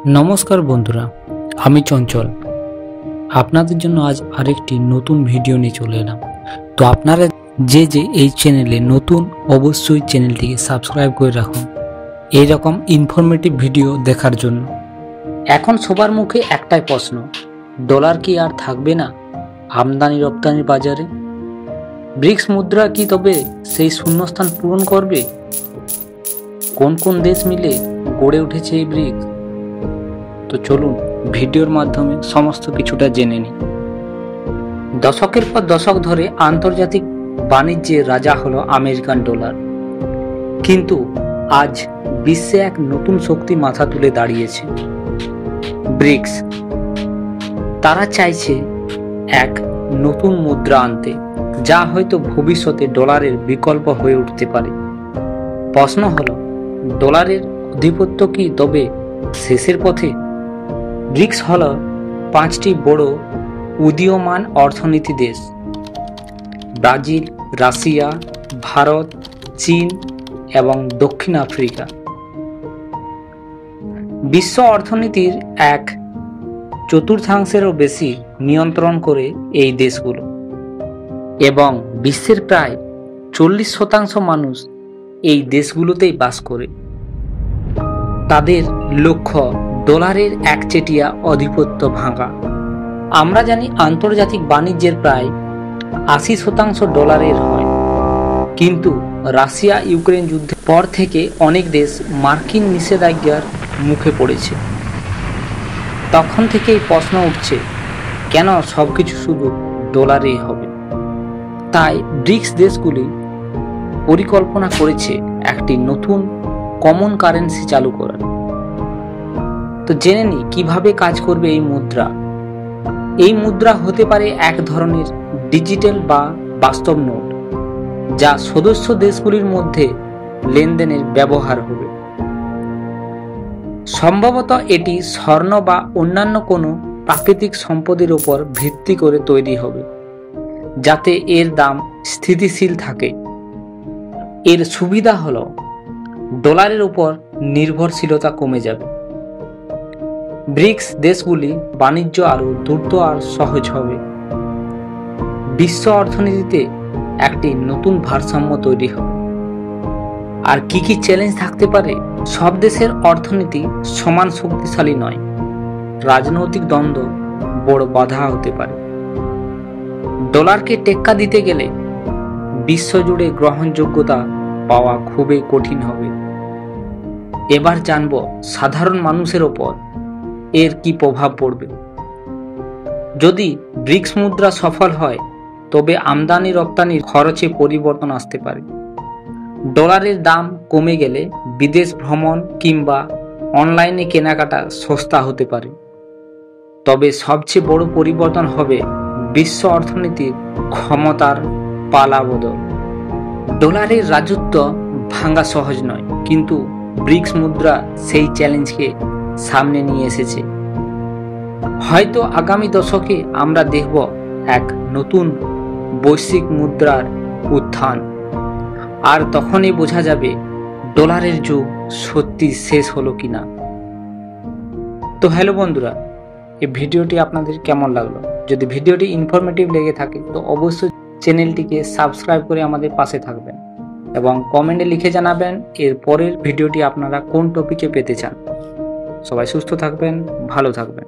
নমস্কার বন্ধুরা, আমি চঞ্চল আপনাদের জন্য আজ আরেকটি নতুন ভিডিও নিয়ে চলে এলাম। তো আপনারা যে এই চ্যানেলে নতুন, অবশ্যই চ্যানেলটিকে সাবস্ক্রাইব করে রাখুন এই রকম ইনফরমেটিভ ভিডিও দেখার জন্য। এখন সবার মুখে একটাই প্রশ্ন, ডলার কি আর থাকবে না আমদানি রপ্তানির বাজারে? ব্রিক্স মুদ্রা কি তবে সেই শূন্যস্থান পূরণ করবে? কোন কোন দেশ মিলে গড়ে উঠেছে এই ব্রিক্স? তো চলুন ভিডিওর মাধ্যমে সমস্ত কিছুটা জেনে নিই। দশকের পর দশক ধরে আন্তর্জাতিক বাণিজ্যের রাজা হলো আমেরিকান ডলার, কিন্তু আজ বিশ্বে এক নতুন শক্তি মাথা তুলে দাঁড়িয়েছে, ব্রিক্স। তারা চাইছে এক নতুন মুদ্রা আনতে, যা হয়তো ভবিষ্যতে ডলারের বিকল্প হয়ে উঠতে পারে। প্রশ্ন হলো, ডলারের আধিপত্য কি তবে শেষের পথে? ব্রিক্স হল 5টি বড় উদীয়মান অর্থনীতি দেশ: ব্রাজিল, রাশিয়া, ভারত, চীন এবং দক্ষিণ আফ্রিকা। বিশ্ব অর্থনীতির এক চতুর্থাংশেরও বেশি নিয়ন্ত্রণ করে এই দেশগুলো, এবং বিশ্বের প্রায় 40% মানুষ এই দেশগুলোতেই বাস করে। তাদের লক্ষ্য ডলারের একচেটিয়া আধিপত্য ভাঙা। আমরা জানি আন্তর্জাতিক বাণিজ্যের প্রায় 80% ডলারের হয়, কিন্তু রাশিয়া ইউক্রেন যুদ্ধের পর থেকে অনেক দেশ মার্কিন নিষেধাজ্ঞার মুখে পড়েছে। তখন থেকেই প্রশ্ন উঠছে, কেন সবকিছু শুধু ডলারেই হবে? তাই ব্রিক্স দেশগুলি পরিকল্পনা করেছে একটি নতুন কমন কারেন্সি চালু করার। তো জেনে নিই কিভাবে কাজ করবে এই মুদ্রা। এই মুদ্রা হতে পারে এক ধরনের ডিজিটাল বা বাস্তব নোট, যা সদস্য দেশগুলির মধ্যে লেনদেনের ব্যবহার হবে। সম্ভবত এটি স্বর্ণ বা অন্যান্য কোনো প্রাকৃতিক সম্পদের উপর ভিত্তি করে তৈরি হবে, যাতে এর দাম স্থিতিশীল থাকে। এর সুবিধা হলো ডলারের উপর নির্ভরশীলতা কমে যাবে। ব্রিক্স দেশগুলি বাণিজ্য আরও দ্রুত আর সহজ হবে। বিশ্ব অর্থনীতিতে একটি নতুন ভারসাম্য তৈরি হবে। আর কি কি চ্যালেঞ্জ থাকতে পারে? সব দেশের অর্থনীতি সমান শক্তিশালী নয়। রাজনৈতিক দ্বন্দ্ব বড় বাধা হতে পারে। ডলারকে টেক্কা দিতে গেলে বিশ্বজুড়ে গ্রহণযোগ্যতা পাওয়া খুবই কঠিন হবে। এবার জানব সাধারণ মানুষের ওপর এর কি প্রভাব পড়বে। যদি ব্রিক্স মুদ্রা সফল হয়, তবে আমদানি রপ্তানির খরচে পরিবর্তন আসতে পারে। ডলারের দাম কমে গেলে বিদেশ ভ্রমণ কিংবা অনলাইনে কেনাকাটা সস্তা হতে পারে। তবে সবচেয়ে বড় পরিবর্তন হবে বিশ্ব অর্থনীতির ক্ষমতার পালাবদল। ডলারের রাজত্ব ভাঙা সহজ নয়, কিন্তু ব্রিক্স মুদ্রা সেই চ্যালেঞ্জকে সামনে নিয়ে এসেছে। হয়তো আগামী দশকে আমরা দেখব এক নতুন বৈশ্বিক মুদ্রার উত্থান, আর তখনই বোঝা যাবে ডলারের যুগ সত্যি শেষ হলো কিনা। তো হ্যালো বন্ধুরা, এই ভিডিওটি আপনাদের কেমন লাগলো? যদি ভিডিওটি ইনফরমেটিভ লেগে থাকে তো অবশ্যই চ্যানেলটিকে সাবস্ক্রাইব করে আমাদের পাশে থাকবেন, এবং কমেন্টে লিখে জানাবেন এর পরের ভিডিওটি আপনারা কোন টপিকে পেতে চান। সবাই সুস্থ থাকবেন, ভালো থাকবেন।